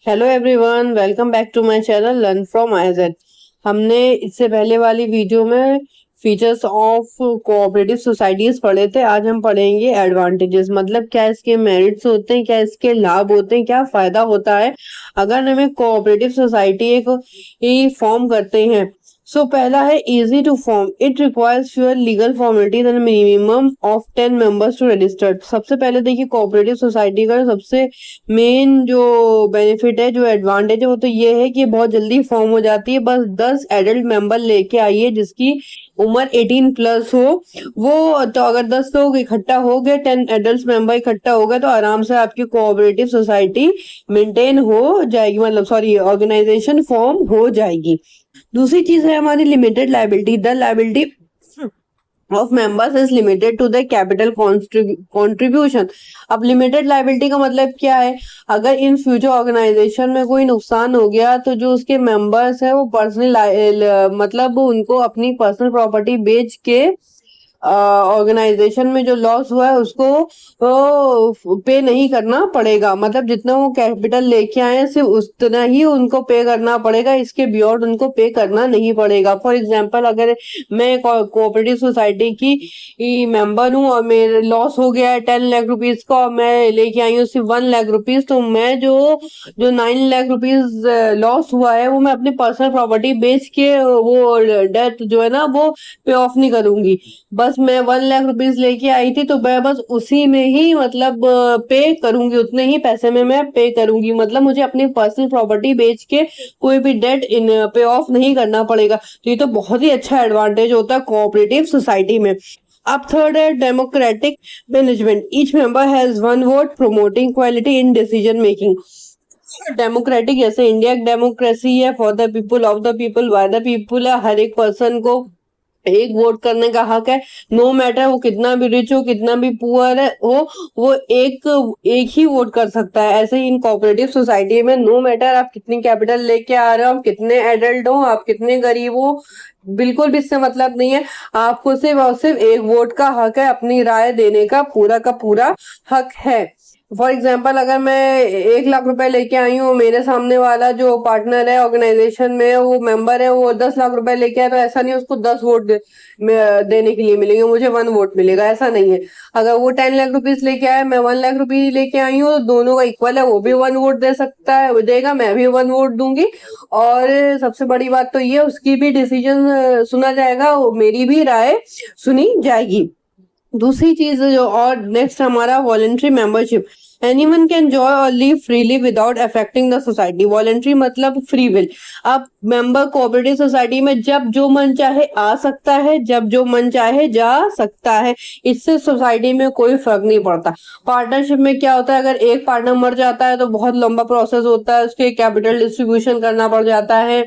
Hello everyone, welcome back to my channel learn from IZ. हमने इससे पहले वाली वीडियो में फीचर्स ऑफ कोऑपरेटिव सोसाइटीज पढ़े थे। आज हम पढ़ेंगे एडवांटेजेस, मतलब क्या इसके मेरिट्स होते हैं, क्या इसके लाभ होते हैं, क्या फायदा होता है अगर हमें कोऑपरेटिव सोसाइटी एक फॉर्म करते हैं। सो पहला है easy to form, it requires fewer legal formalities and minimum of 10 members to registered. सबसे पहले देखिए, कोऑपरेटिव सोसाइटी का सबसे मेन जो बेनिफिट है, जो एडवांटेज है, वो तो ये है कि ये बहुत जल्दी फॉर्म हो जाती है। बस 10 एडल्ट मेंबर लेके आइए जिसकी उम्र 18 प्लस हो। वो तो अगर 10 लोग इकट्ठा हो गए, 10 एडल्ट मेंबर इकट्ठा हो गए, तो आराम से आपकी कोऑपरेटिव सोसाइटी मेंटेन हो जाएगी, मतलब सॉरी ऑर्गेनाइजेशन फॉर्म हो जाएगी। दूसरी चीज है हमारी limited liability. The liability of members is limited to the capital contribution. अब लिमिटेड लाइबिलिटी का मतलब क्या है? अगर इन फ्यूचर ऑर्गेनाइजेशन में कोई नुकसान हो गया तो जो उसके मेंबर्स है वो पर्सनल, मतलब उनको अपनी पर्सनल प्रॉपर्टी बेच के ऑर्गेनाइजेशन में जो लॉस हुआ है उसको पे नहीं करना पड़ेगा। मतलब जितना वो कैपिटल लेके आए हैं सिर्फ उतना ही उनको पे करना पड़ेगा, इसके बियॉन्ड उनको पे करना नहीं पड़ेगा। फॉर एग्जांपल, अगर मैं कोऑपरेटिव सोसाइटी की मेंबर हूँ और मेरे लॉस हो गया है 10 लाख रुपीज का और मैं लेके आई हूँ सिर्फ 1 लाख रुपीज, तो मैं जो जो 9 लाख रुपीज लॉस हुआ है वो मैं अपनी पर्सनल प्रॉपर्टी बेच के वो डेथ जो है ना वो पे ऑफ नहीं करूंगी। बस मैं 1 लाख रुपीज लेके आई थी तो मैं बस उसी में ही मतलब पे करूंगी, उतने ही पैसे में मैं पे करूंगी। मतलब मुझे अपनी पर्सनल प्रॉपर्टी बेच के कोई भी डेट इन पे ऑफ नहीं करना पड़ेगा। तो ये तो बहुत ही अच्छा एडवांटेज होता है कोऑपरेटिव सोसाइटी में। अब थर्ड है democratic management. Each member has one vote, promoting quality in decision making. Democratic जैसे इंडिया की डेमोक्रेसी है, for the people, of the people, by the people है। हर एक पर्सन को एक वोट करने का हक है। नो मैटर वो कितना भी रिच हो, कितना भी पुअर है हो, वो एक एक ही वोट कर सकता है। ऐसे ही इन कोऑपरेटिव सोसाइटी में नो मैटर आप कितनी कैपिटल लेके आ रहे हो, आप कितने एडल्ट हो, आप कितने गरीब हो, बिल्कुल भी इससे मतलब नहीं है। आपको सिर्फ और सिर्फ एक वोट का हक है, अपनी राय देने का पूरा हक है। फॉर एग्जाम्पल, अगर मैं 1 लाख रुपए लेके आई हूँ, मेरे सामने वाला जो पार्टनर है ऑर्गेनाइजेशन में, वो मेंबर है, वो 10 लाख रुपए लेके आया, तो ऐसा नहीं उसको 10 वोट देने के लिए मिलेंगे, मुझे 1 वोट मिलेगा, ऐसा नहीं है। अगर वो 10 लाख रुपीज लेके आया, मैं 1 लाख रुपये लेके आई हूँ, तो दोनों का इक्वल है, वो भी 1 वोट दे सकता है, वो देगा, मैं भी 1 वोट दूंगी। और सबसे बड़ी बात तो ये, उसकी भी डिसीजन सुना जाएगा, मेरी भी राय सुनी जाएगी। दूसरी चीज जो, और नेक्स्ट हमारा voluntary membership. Anyone can join और leave freely without affecting the society. Voluntary मतलब फ्री विल। अब मेंबर कोऑपरेटिव सोसाइटी में जब जो मन चाहे आ सकता है, जब जो मन चाहे जा सकता है। इससे सोसाइटी में कोई फर्क नहीं पड़ता। पार्टनरशिप में क्या होता है, अगर एक पार्टनर मर जाता है तो बहुत लंबा प्रोसेस होता है, उसके कैपिटल डिस्ट्रीब्यूशन करना पड़ जाता है,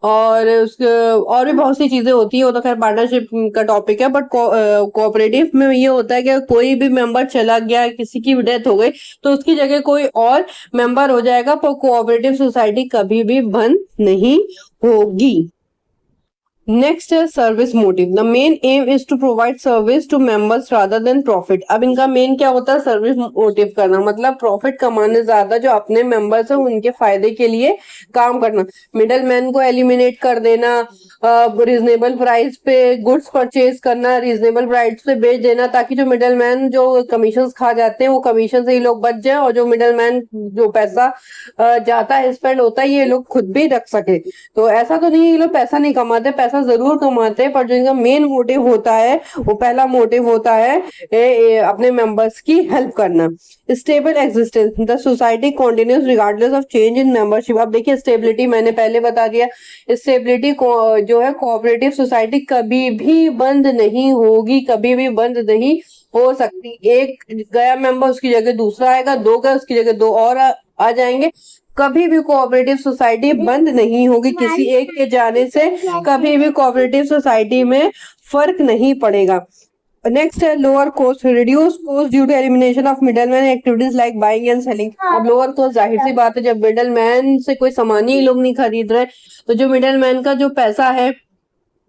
और उसके और भी बहुत सी चीजें होती है, वो तो खैर पार्टनरशिप का टॉपिक है। बट कोऑपरेटिव में ये होता है कि कोई भी मेंबर चला गया, किसी की डेथ हो गई, तो उसकी जगह कोई और मेंबर हो जाएगा, पर कोऑपरेटिव सोसाइटी कभी भी बंद नहीं होगी। नेक्स्ट है service motive. The main aim is to provide service to members rather than profit. अब इनका मेन क्या होता है? सर्विस मोटिव करना, मतलब प्रॉफिट कमाने ज्यादा जो अपने मेंबर्स है उनके फायदे के लिए काम करना। मिडल मैन को एलिमिनेट कर देना, रिजनेबल प्राइस पे गुड्स परचेज करना, रिजनेबल प्राइस पे बेच देना, ताकि जो मिडल मैन जो कमीशन खा जाते हैं वो कमीशन से ही लोग बच जाए, और जो मिडल मैन जो पैसा जाता है, स्पेंड होता है, ये लोग खुद भी रख सके। तो ऐसा तो नहीं ये लोग पैसा नहीं कमाते, पैसा जरूर कमाते हैं, पर जो इनका मेन मोटिव होता है, वो पहला मोटिव होता है अपने मेंबर्स की हेल्प करना। Stable existence. The society continuous regardless of change in membership. अब देखिए, स्टेबिलिटी मैंने पहले बता दिया। स्टेबिलिटी जो है, कोऑपरेटिव सोसाइटी कभी भी बंद नहीं होगी, कभी भी बंद नहीं हो सकती। एक गया मेंबर, उसकी जगह दूसरा आएगा, दो गए उसकी जगह दो और आ जाएंगे। कभी भी कोऑपरेटिव सोसाइटी बंद नहीं होगी, किसी एक के जाने से कभी भी कोऑपरेटिव सोसाइटी में फर्क नहीं पड़ेगा। नेक्स्ट है lower cost. Reduce cost due to elimination of middleman activities like buying and selling. अब लोअर कॉस्ट, जाहिर सी बात है, जब मिडलमैन से कोई सामान ही लोग नहीं खरीद रहे, तो जो मिडलमैन का जो पैसा है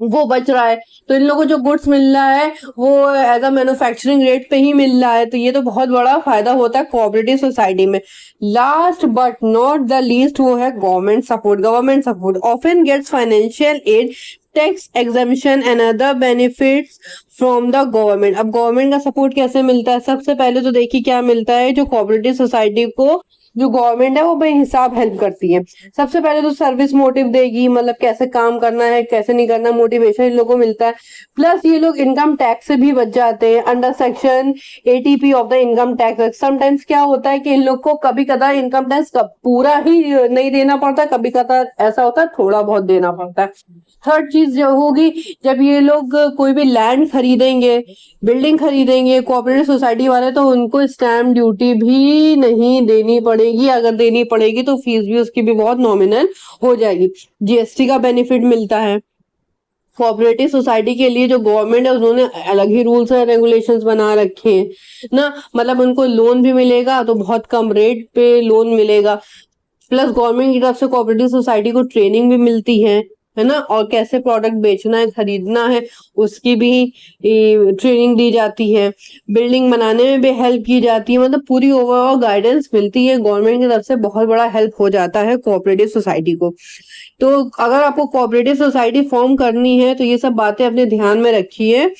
वो बच रहा है, तो इन लोगों को जो गुड्स मिल रहा है वो एज अ मैन्युफैक्चरिंग रेट पे ही मिल रहा है, तो ये तो बहुत बड़ा फायदा होता है कोऑपरेटिव सोसाइटी में। Last but not the least वो है government support. Government support often gets financial aid, tax exemption and other benefits from the government. अब गवर्नमेंट का सपोर्ट कैसे मिलता है? सबसे पहले तो देखिए क्या मिलता है, जो कोऑपरेटिव सोसाइटी को जो गवर्नमेंट है वो बेहिसाब हेल्प करती है। सबसे पहले तो सर्विस मोटिव देगी, मतलब कैसे काम करना है कैसे नहीं करना, मोटिवेशन इन लोगों को मिलता है। प्लस ये लोग इनकम टैक्स से भी बच जाते हैं under section 80P of the income tax. Sometimes क्या होता है कि इन लोग को कभी कदा इनकम टैक्स पूरा ही नहीं देना पड़ता, कभी कदा ऐसा होता है थोड़ा बहुत देना पड़ता है। थर्ड चीज जो होगी, जब ये लोग कोई भी लैंड खरीदेंगे, बिल्डिंग खरीदेंगे कोऑपरेटिव सोसाइटी वाले, तो उनको स्टैम्प ड्यूटी भी नहीं देनी पड़ेगी। अगर देनी पड़ेगी तो फीस भी उसकी भी बहुत नॉमिनल हो जाएगी। जीएसटी का बेनिफिट मिलता है। कोऑपरेटिव सोसाइटी के लिए जो गवर्नमेंट है उन्होंने अलग ही रूल्स एंड रेगुलेशंस बना रखे हैं ना, मतलब उनको लोन भी मिलेगा तो बहुत कम रेट पे लोन मिलेगा। प्लस गवर्नमेंट की तरफ से कोऑपरेटिव सोसाइटी को ट्रेनिंग भी मिलती है ना, और कैसे प्रोडक्ट बेचना है खरीदना है उसकी भी ट्रेनिंग दी जाती है। बिल्डिंग बनाने में भी हेल्प की जाती है, मतलब पूरी ओवरऑल गाइडेंस मिलती है गवर्नमेंट की तरफ से। बहुत बड़ा हेल्प हो जाता है कोऑपरेटिव सोसाइटी को। तो अगर आपको कोऑपरेटिव सोसाइटी फॉर्म करनी है तो ये सब बातें अपने ध्यान में रखिए।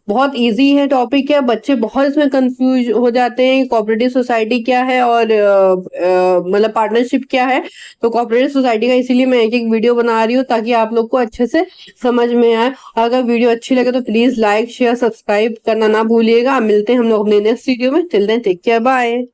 बहुत इजी है टॉपिक है, बच्चे बहुत इसमें कंफ्यूज हो जाते हैं कोऑपरेटिव सोसाइटी क्या है और मतलब पार्टनरशिप क्या है। तो कोऑपरेटिव सोसाइटी का इसीलिए मैं एक एक वीडियो बना रही हूँ ताकि आप लोग को अच्छे से समझ में आए। अगर वीडियो अच्छी लगे तो प्लीज लाइक शेयर सब्सक्राइब करना ना भूलिएगा। मिलते हैं हम लोग अपने नेक्स्ट वीडियो में। Till then take care, bye.